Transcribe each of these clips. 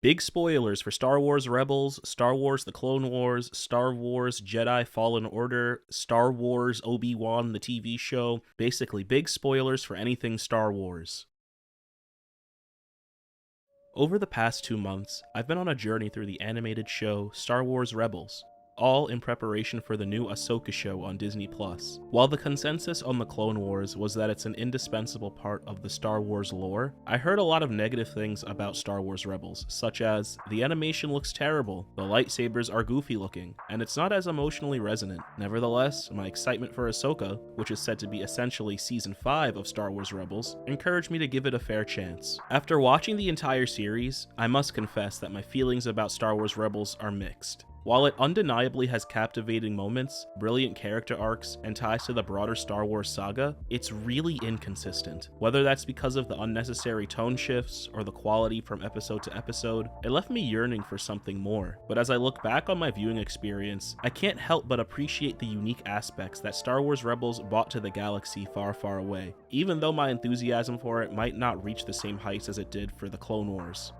Big spoilers for Star Wars Rebels, Star Wars The Clone Wars, Star Wars Jedi Fallen Order, Star Wars Obi-Wan the TV show, basically big spoilers for anything Star Wars. Over the past 2 months, I've been on a journey through the animated show Star Wars Rebels, all in preparation for the new Ahsoka show on Disney+. While the consensus on the Clone Wars was that it's an indispensable part of the Star Wars lore, I heard a lot of negative things about Star Wars Rebels, such as, the animation looks terrible, the lightsabers are goofy looking, and it's not as emotionally resonant. Nevertheless, my excitement for Ahsoka, which is said to be essentially Season 5 of Star Wars Rebels, encouraged me to give it a fair chance. After watching the entire series, I must confess that my feelings about Star Wars Rebels are mixed. While it undeniably has captivating moments, brilliant character arcs, and ties to the broader Star Wars saga, it's really inconsistent. Whether that's because of the unnecessary tone shifts or the quality from episode to episode, it left me yearning for something more. But as I look back on my viewing experience, I can't help but appreciate the unique aspects that Star Wars Rebels brought to the galaxy far, far away, even though my enthusiasm for it might not reach the same heights as it did for the Clone Wars.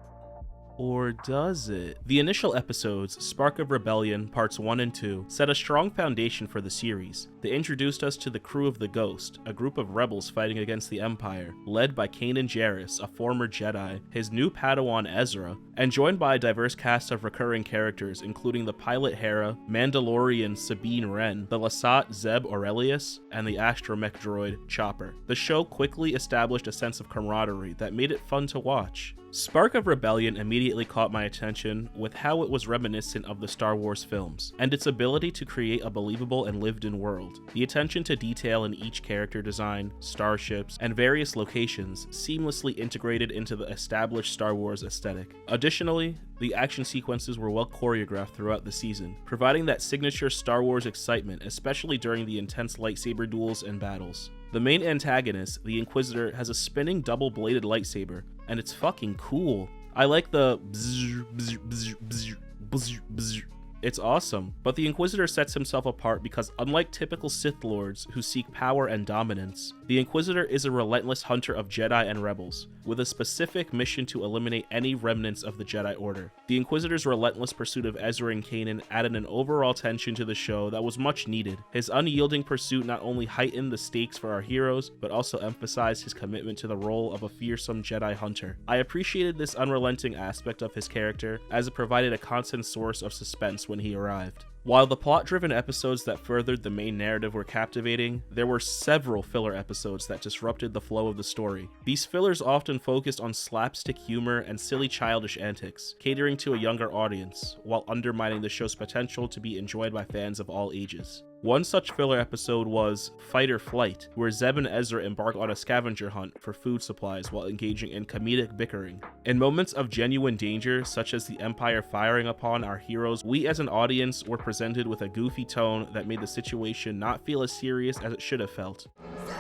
Or does it? The initial episodes, Spark of Rebellion Parts 1 and 2, set a strong foundation for the series. They introduced us to the crew of the Ghost, a group of rebels fighting against the Empire, led by Kanan Jarrus, a former Jedi, his new Padawan Ezra, and joined by a diverse cast of recurring characters including the pilot Hera, Mandalorian Sabine Wren, the Lasat Zeb Aurelius, and the astromech droid Chopper. The show quickly established a sense of camaraderie that made it fun to watch. Spark of Rebellion immediately caught my attention with how it was reminiscent of the Star Wars films, and its ability to create a believable and lived-in world. The attention to detail in each character design, starships, and various locations seamlessly integrated into the established Star Wars aesthetic. Additionally, the action sequences were well choreographed throughout the season, providing that signature Star Wars excitement, especially during the intense lightsaber duels and battles. The main antagonist, the Inquisitor, has a spinning double-bladed lightsaber, and it's fucking cool. I like the bzzz, bzzz, bzzz, bzzz, bzzz, bzzz. It's awesome, but the Inquisitor sets himself apart because unlike typical Sith Lords who seek power and dominance, the Inquisitor is a relentless hunter of Jedi and Rebels, with a specific mission to eliminate any remnants of the Jedi Order. The Inquisitor's relentless pursuit of Ezra and Kanan added an overall tension to the show that was much needed. His unyielding pursuit not only heightened the stakes for our heroes, but also emphasized his commitment to the role of a fearsome Jedi hunter. I appreciated this unrelenting aspect of his character, as it provided a constant source of suspense when he arrived. While the plot-driven episodes that furthered the main narrative were captivating, there were several filler episodes that disrupted the flow of the story. These fillers often focused on slapstick humor and silly childish antics, catering to a younger audience, while undermining the show's potential to be enjoyed by fans of all ages. One such filler episode was Fight or Flight, where Zeb and Ezra embark on a scavenger hunt for food supplies while engaging in comedic bickering. In moments of genuine danger, such as the Empire firing upon our heroes, we as an audience were presented with a goofy tone that made the situation not feel as serious as it should have felt. Zeb!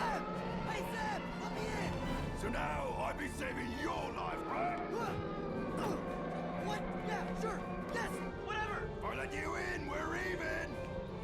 Hey Zeb! Let me in! So now I'll be saving your life, right? What? Yeah, sure! Yes! Whatever! If I let you in, we're even!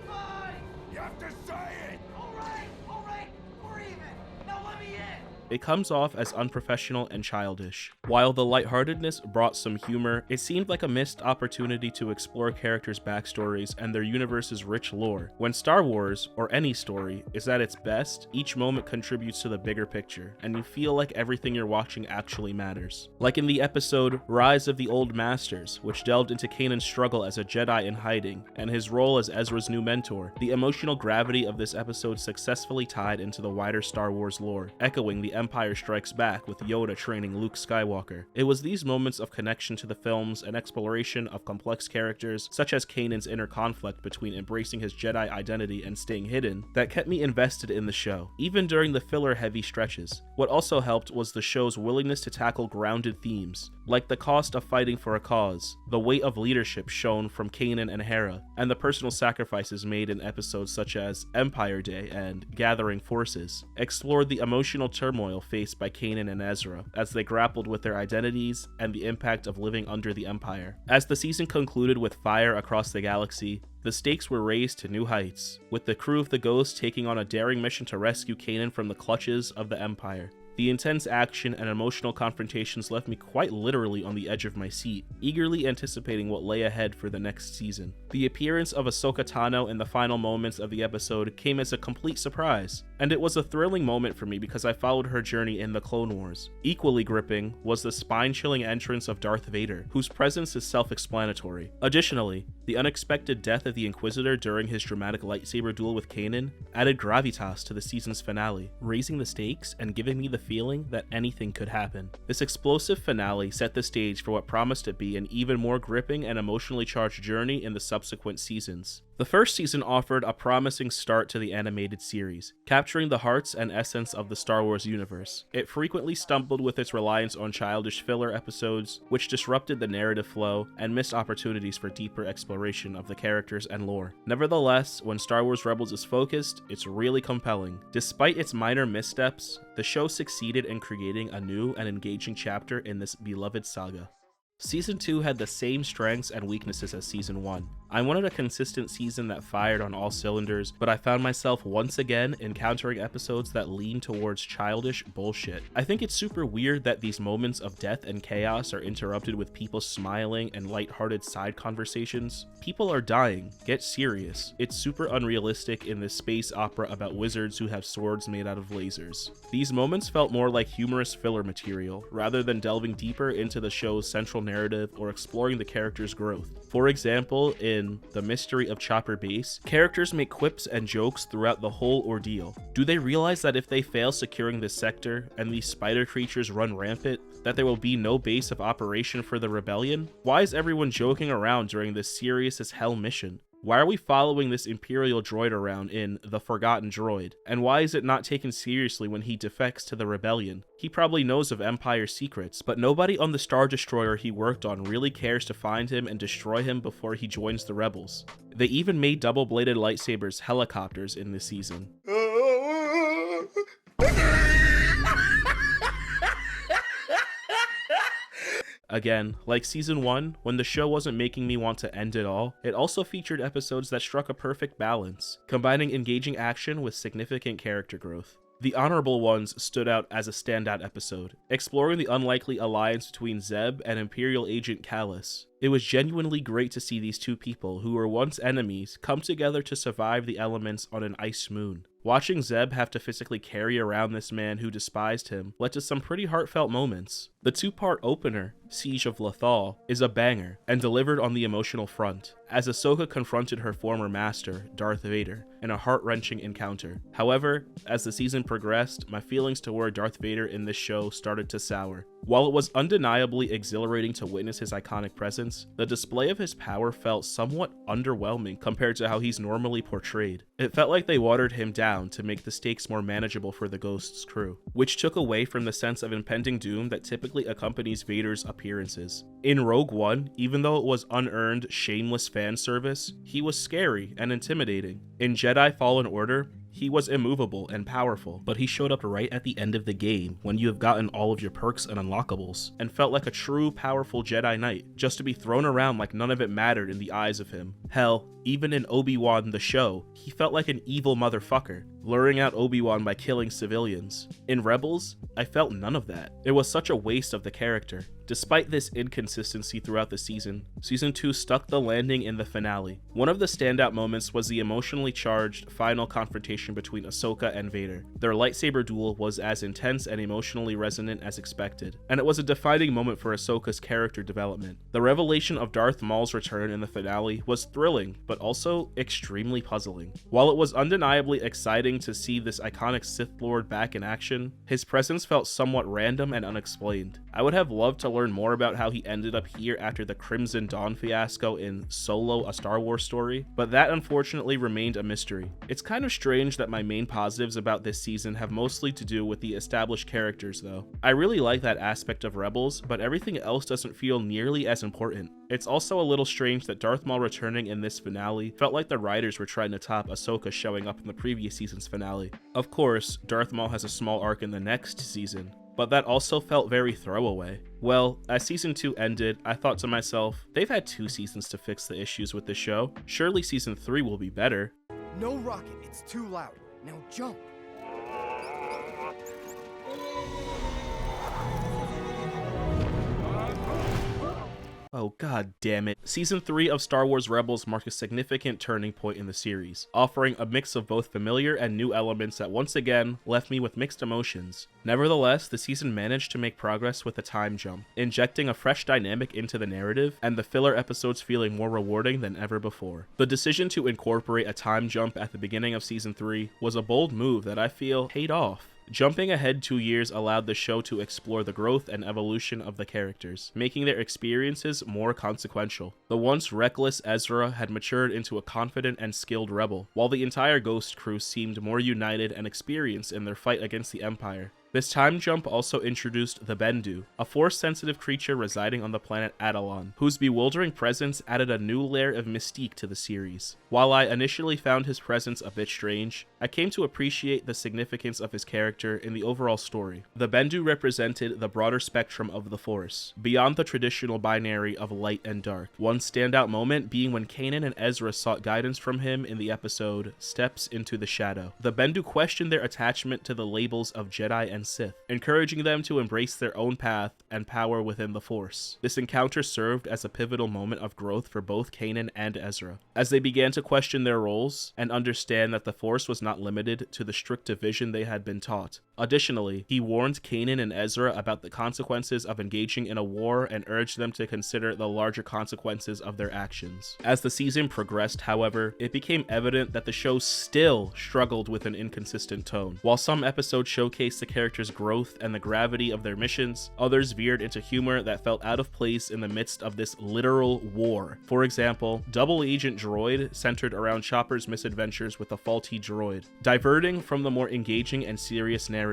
Fine! You have to say it! Alright! We're even! Now let me in! It comes off as unprofessional and childish. While the lightheartedness brought some humor, it seemed like a missed opportunity to explore characters' backstories and their universe's rich lore. When Star Wars, or any story, is at its best, each moment contributes to the bigger picture, and you feel like everything you're watching actually matters. Like in the episode Rise of the Old Masters, which delved into Kanan's struggle as a Jedi in hiding, and his role as Ezra's new mentor. The emotional gravity of this episode successfully tied into the wider Star Wars lore, echoing the Empire Strikes Back with Yoda training Luke Skywalker. It was these moments of connection to the films and exploration of complex characters, such as Kanan's inner conflict between embracing his Jedi identity and staying hidden, that kept me invested in the show, even during the filler-heavy stretches. What also helped was the show's willingness to tackle grounded themes, like the cost of fighting for a cause, the weight of leadership shown from Kanan and Hera, and the personal sacrifices made in episodes such as Empire Day and Gathering Forces. Explored the emotional turmoil faced by Kanan and Ezra as they grappled with their identities and the impact of living under the Empire. As the season concluded with fire across the galaxy, the stakes were raised to new heights, with the crew of the Ghost taking on a daring mission to rescue Kanan from the clutches of the Empire. The intense action and emotional confrontations left me quite literally on the edge of my seat, eagerly anticipating what lay ahead for the next season. The appearance of Ahsoka Tano in the final moments of the episode came as a complete surprise, and it was a thrilling moment for me because I followed her journey in the Clone Wars. Equally gripping was the spine-chilling entrance of Darth Vader, whose presence is self-explanatory. Additionally, the unexpected death of the Inquisitor during his dramatic lightsaber duel with Kanan added gravitas to the season's finale, raising the stakes and giving me the feeling that anything could happen. This explosive finale set the stage for what promised to be an even more gripping and emotionally charged journey in the subsequent seasons. The first season offered a promising start to the animated series, capturing the hearts and essence of the Star Wars universe. It frequently stumbled with its reliance on childish filler episodes, which disrupted the narrative flow and missed opportunities for deeper exploration of the characters and lore. Nevertheless, when Star Wars Rebels is focused, it's really compelling. Despite its minor missteps, the show succeeded in creating a new and engaging chapter in this beloved saga. Season 2 had the same strengths and weaknesses as Season 1. I wanted a consistent season that fired on all cylinders, but I found myself once again encountering episodes that lean towards childish bullshit. I think it's super weird that these moments of death and chaos are interrupted with people smiling and lighthearted side conversations. People are dying. Get serious. It's super unrealistic in this space opera about wizards who have swords made out of lasers. These moments felt more like humorous filler material, rather than delving deeper into the show's central narrative or exploring the character's growth. For example, in The Mystery of Chopper Base, characters make quips and jokes throughout the whole ordeal. Do they realize that if they fail securing this sector and these spider creatures run rampant, that there will be no base of operation for the rebellion? Why is everyone joking around during this serious as hell mission? Why are we following this Imperial droid around in The Forgotten Droid? And why is it not taken seriously when he defects to the rebellion? He probably knows of Empire secrets, but nobody on the Star Destroyer he worked on really cares to find him and destroy him before he joins the rebels. They even made double-bladed lightsabers helicopters in this season. Again, like Season 1, when the show wasn't making me want to end it all, it also featured episodes that struck a perfect balance, combining engaging action with significant character growth. The Honorable Ones stood out as a standout episode, exploring the unlikely alliance between Zeb and Imperial Agent Callus. It was genuinely great to see these two people, who were once enemies, come together to survive the elements on an ice moon. Watching Zeb have to physically carry around this man who despised him led to some pretty heartfelt moments. The two-part opener, Siege of Lothal, is a banger, and delivered on the emotional front, as Ahsoka confronted her former master, Darth Vader, in a heart-wrenching encounter. However, as the season progressed, my feelings toward Darth Vader in this show started to sour. While it was undeniably exhilarating to witness his iconic presence, the display of his power felt somewhat underwhelming compared to how he's normally portrayed. It felt like they watered him down to make the stakes more manageable for the Ghost's crew, which took away from the sense of impending doom that typically accompanies Vader's appearances. In Rogue One, even though it was unearned, shameless fan service, he was scary and intimidating. In Jedi Fallen Order, he was immovable and powerful, but he showed up right at the end of the game when you have gotten all of your perks and unlockables, and felt like a true powerful Jedi Knight, just to be thrown around like none of it mattered in the eyes of him. Hell, even in Obi-Wan the show, he felt like an evil motherfucker, luring out Obi-Wan by killing civilians. In Rebels, I felt none of that. It was such a waste of the character. Despite this inconsistency throughout the season, Season 2 stuck the landing in the finale. One of the standout moments was the emotionally charged final confrontation between Ahsoka and Vader. Their lightsaber duel was as intense and emotionally resonant as expected, and it was a defining moment for Ahsoka's character development. The revelation of Darth Maul's return in the finale was thrilling, but also extremely puzzling. While it was undeniably exciting to see this iconic Sith Lord back in action, his presence felt somewhat random and unexplained. I would have loved to learn more about how he ended up here after the Crimson Dawn fiasco in Solo: A Star Wars Story, but that unfortunately remained a mystery. It's kind of strange that my main positives about this season have mostly to do with the established characters though. I really like that aspect of Rebels, but everything else doesn't feel nearly as important. It's also a little strange that Darth Maul returning in this finale felt like the writers were trying to top Ahsoka showing up in the previous season's finale. Of course, Darth Maul has a small arc in the next season, but that also felt very throwaway. Well, as Season 2 ended, I thought to myself, they've had 2 seasons to fix the issues with the show. Surely Season 3 will be better. No rocket, it's too loud. Now jump. Oh, god damn it. Season 3 of Star Wars Rebels marked a significant turning point in the series, offering a mix of both familiar and new elements that once again left me with mixed emotions. Nevertheless, the season managed to make progress with a time jump, injecting a fresh dynamic into the narrative, and the filler episodes feeling more rewarding than ever before. The decision to incorporate a time jump at the beginning of Season 3 was a bold move that I feel paid off. Jumping ahead 2 years allowed the show to explore the growth and evolution of the characters, making their experiences more consequential. The once reckless Ezra had matured into a confident and skilled rebel, while the entire Ghost crew seemed more united and experienced in their fight against the Empire. This time jump also introduced the Bendu, a Force-sensitive creature residing on the planet Atollon, whose bewildering presence added a new layer of mystique to the series. While I initially found his presence a bit strange, I came to appreciate the significance of his character in the overall story. The Bendu represented the broader spectrum of the Force, beyond the traditional binary of light and dark. One standout moment being when Kanan and Ezra sought guidance from him in the episode Steps into the Shadow. The Bendu questioned their attachment to the labels of Jedi and Sith, encouraging them to embrace their own path and power within the Force. This encounter served as a pivotal moment of growth for both Kanan and Ezra, as they began to question their roles and understand that the Force was not limited to the strict division they had been taught. Additionally, he warned Kanan and Ezra about the consequences of engaging in a war and urged them to consider the larger consequences of their actions. As the season progressed, however, it became evident that the show still struggled with an inconsistent tone. While some episodes showcased the characters' growth and the gravity of their missions, others veered into humor that felt out of place in the midst of this literal war. For example, Double Agent Droid centered around Chopper's misadventures with a faulty droid, diverting from the more engaging and serious narrative.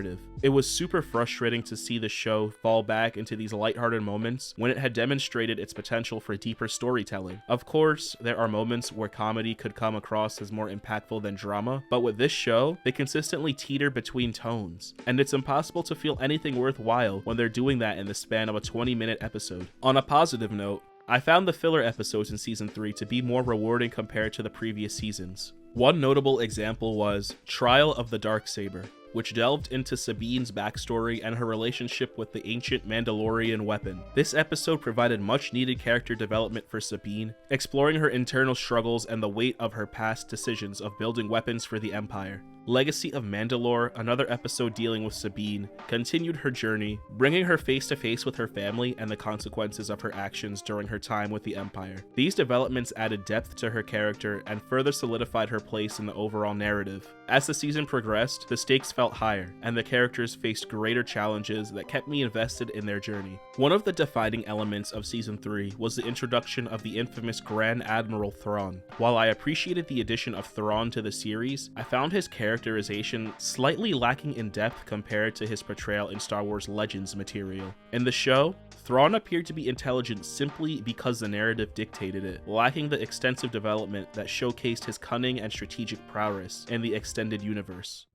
It was super frustrating to see the show fall back into these lighthearted moments when it had demonstrated its potential for deeper storytelling. Of course, there are moments where comedy could come across as more impactful than drama, but with this show, they consistently teeter between tones, and it's impossible to feel anything worthwhile when they're doing that in the span of a 20-minute episode. On a positive note, I found the filler episodes in Season 3 to be more rewarding compared to the previous seasons. One notable example was Trial of the Darksaber, which delved into Sabine's backstory and her relationship with the ancient Mandalorian weapon. This episode provided much needed character development for Sabine, exploring her internal struggles and the weight of her past decisions of building weapons for the Empire. Legacy of Mandalore, another episode dealing with Sabine, continued her journey, bringing her face to face with her family and the consequences of her actions during her time with the Empire. These developments added depth to her character and further solidified her place in the overall narrative. As the season progressed, the stakes felt higher, and the characters faced greater challenges that kept me invested in their journey. One of the defining elements of Season 3 was the introduction of the infamous Grand Admiral Thrawn. While I appreciated the addition of Thrawn to the series, I found his characterization slightly lacking in depth compared to his portrayal in Star Wars Legends material. In the show, Thrawn appeared to be intelligent simply because the narrative dictated it, lacking the extensive development that showcased his cunning and strategic prowess in the extended universe.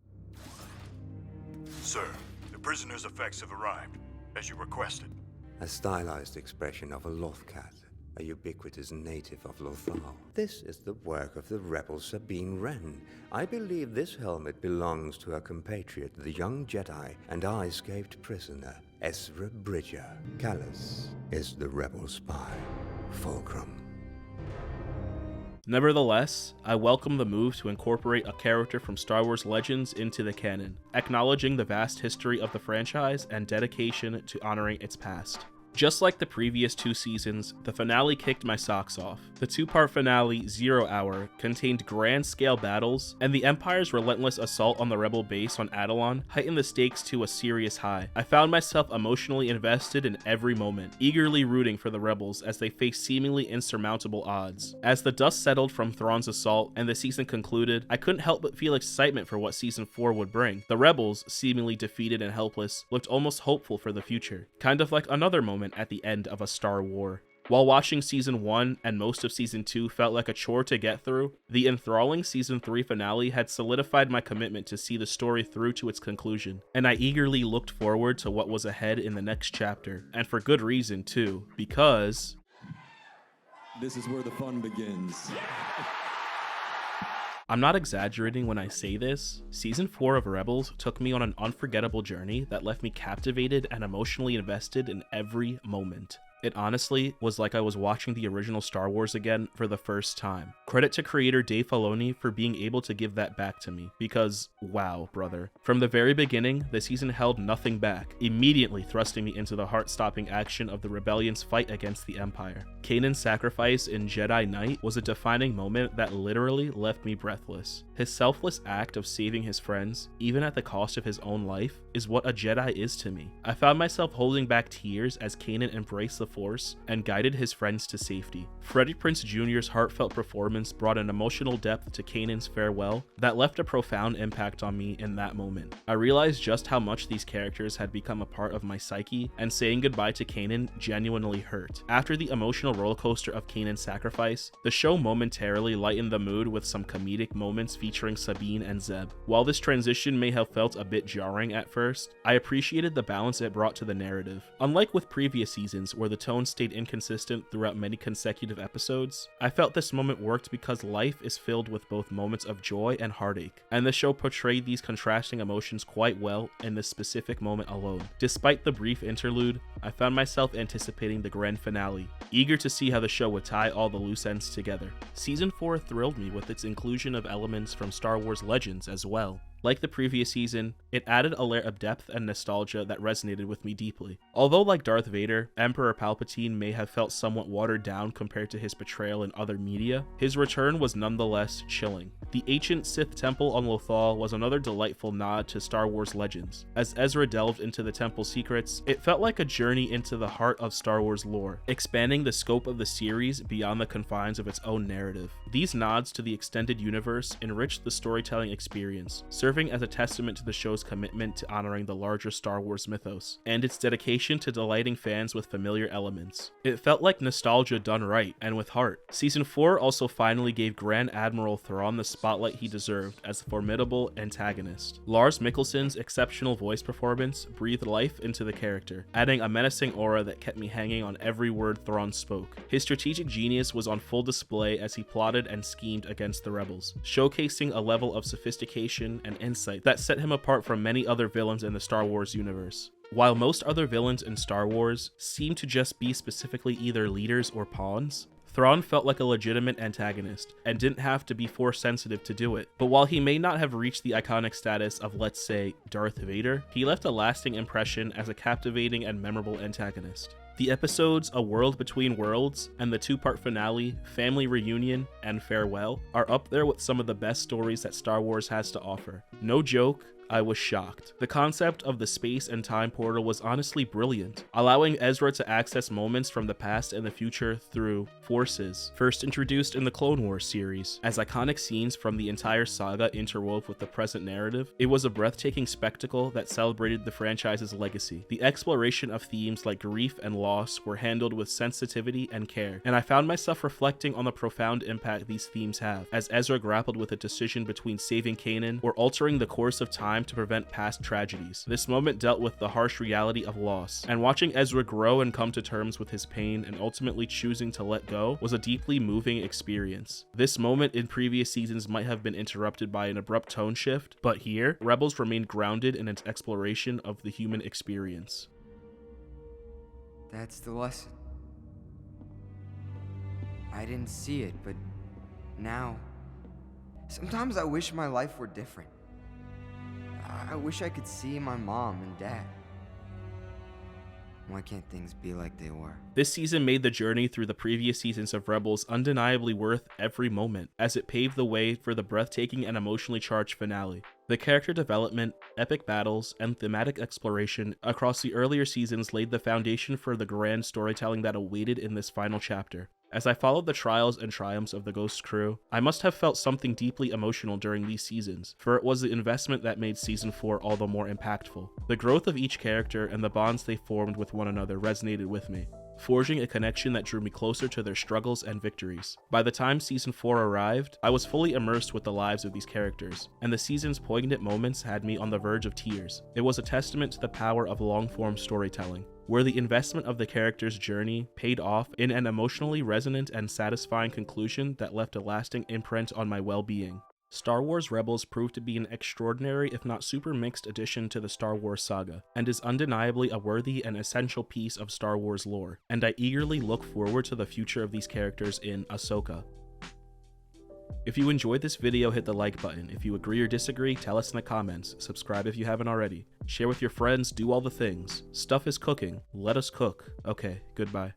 Sir, the prisoner's effects have arrived, as you requested. A stylized expression of a Lothcat, a ubiquitous native of Lothal. This is the work of the rebel Sabine Wren. I believe this helmet belongs to her compatriot, the young Jedi, and I escaped prisoner, Ezra Bridger. Callus is the rebel spy, Fulcrum. Nevertheless, I welcome the move to incorporate a character from Star Wars Legends into the canon, acknowledging the vast history of the franchise and dedication to honoring its past. Just like the previous 2 seasons, the finale kicked my socks off. The 2-part finale, 0 Hour, contained grand-scale battles, and the Empire's relentless assault on the Rebel base on Atollon heightened the stakes to a serious high. I found myself emotionally invested in every moment, eagerly rooting for the Rebels as they faced seemingly insurmountable odds. As the dust settled from Thrawn's assault and the season concluded, I couldn't help but feel excitement for what Season 4 would bring. The Rebels, seemingly defeated and helpless, looked almost hopeful for the future, kind of like another moment at the end of a Star War. While watching Season 1 and most of Season 2 felt like a chore to get through, the enthralling Season 3 finale had solidified my commitment to see the story through to its conclusion, and I eagerly looked forward to what was ahead in the next chapter, and for good reason too, because... this is where the fun begins. I'm not exaggerating when I say this. Season 4 of Rebels took me on an unforgettable journey that left me captivated and emotionally invested in every moment. It honestly was like I was watching the original Star Wars again for the first time. Credit to creator Dave Filoni for being able to give that back to me, because wow, brother. From the very beginning, the season held nothing back, immediately thrusting me into the heart-stopping action of the rebellion's fight against the Empire. Kanan's sacrifice in Jedi Knight was a defining moment that literally left me breathless. His selfless act of saving his friends, even at the cost of his own life, is what a Jedi is to me. I found myself holding back tears as Kanan embraced the Force and guided his friends to safety. Freddie Prinze Jr.'s heartfelt performance brought an emotional depth to Kanan's farewell that left a profound impact on me in that moment. I realized just how much these characters had become a part of my psyche, and saying goodbye to Kanan genuinely hurt. After the emotional rollercoaster of Kanan's sacrifice, the show momentarily lightened the mood with some comedic moments featuring Sabine and Zeb. While this transition may have felt a bit jarring at first, I appreciated the balance it brought to the narrative. Unlike with previous seasons where the tone stayed inconsistent throughout many consecutive episodes, I felt this moment worked because life is filled with both moments of joy and heartache, and the show portrayed these contrasting emotions quite well in this specific moment alone. Despite the brief interlude, I found myself anticipating the grand finale, eager to see how the show would tie all the loose ends together. Season 4 thrilled me with its inclusion of elements from Star Wars Legends as well. Like the previous season, it added a layer of depth and nostalgia that resonated with me deeply. Although like Darth Vader, Emperor Palpatine may have felt somewhat watered down compared to his portrayal in other media, his return was nonetheless chilling. The ancient Sith temple on Lothal was another delightful nod to Star Wars Legends. As Ezra delved into the temple's secrets, it felt like a journey into the heart of Star Wars lore, expanding the scope of the series beyond the confines of its own narrative. These nods to the extended universe enriched the storytelling experience, serving as a testament to the show's commitment to honoring the larger Star Wars mythos, and its dedication to delighting fans with familiar elements. It felt like nostalgia done right, and with heart. Season 4 also finally gave Grand Admiral Thrawn the spotlight he deserved as a formidable antagonist. Lars Mikkelsen's exceptional voice performance breathed life into the character, adding a menacing aura that kept me hanging on every word Thrawn spoke. His strategic genius was on full display as he plotted and schemed against the rebels, showcasing a level of sophistication and insight that set him apart from many other villains in the Star Wars universe. While most other villains in Star Wars seem to just be specifically either leaders or pawns, Thrawn felt like a legitimate antagonist, and didn't have to be force sensitive to do it. But while he may not have reached the iconic status of, let's say, Darth Vader, he left a lasting impression as a captivating and memorable antagonist. The episodes A World Between Worlds and the two-part finale, Family Reunion and Farewell, are up there with some of the best stories that Star Wars has to offer. No joke, I was shocked. The concept of the space and time portal was honestly brilliant, allowing Ezra to access moments from the past and the future through forces, first introduced in the Clone Wars series. As iconic scenes from the entire saga interwove with the present narrative, it was a breathtaking spectacle that celebrated the franchise's legacy. The exploration of themes like grief and loss were handled with sensitivity and care, and I found myself reflecting on the profound impact these themes have, as Ezra grappled with a decision between saving Kanan or altering the course of time to prevent past tragedies. This moment dealt with the harsh reality of loss, and watching Ezra grow and come to terms with his pain and ultimately choosing to let go was a deeply moving experience. This moment in previous seasons might have been interrupted by an abrupt tone shift, but here, Rebels remained grounded in its exploration of the human experience. That's the lesson. I didn't see it, but now, sometimes I wish my life were different. I wish I could see my mom and dad. Why can't things be like they were? This season made the journey through the previous seasons of Rebels undeniably worth every moment, as it paved the way for the breathtaking and emotionally charged finale. The character development, epic battles, and thematic exploration across the earlier seasons laid the foundation for the grand storytelling that awaited in this final chapter. As I followed the trials and triumphs of the Ghost crew, I must have felt something deeply emotional during these seasons, for it was the investment that made Season 4 all the more impactful. The growth of each character and the bonds they formed with one another resonated with me, forging a connection that drew me closer to their struggles and victories. By the time Season 4 arrived, I was fully immersed with the lives of these characters, and the season's poignant moments had me on the verge of tears. It was a testament to the power of long-form storytelling, where the investment of the character's journey paid off in an emotionally resonant and satisfying conclusion that left a lasting imprint on my well-being. Star Wars Rebels proved to be an extraordinary, if not super mixed addition to the Star Wars saga, and is undeniably a worthy and essential piece of Star Wars lore, and I eagerly look forward to the future of these characters in Ahsoka. If you enjoyed this video, hit the like button. If you agree or disagree, tell us in the comments. Subscribe if you haven't already. Share with your friends, do all the things. Stuff is cooking. Let us cook. Okay, goodbye.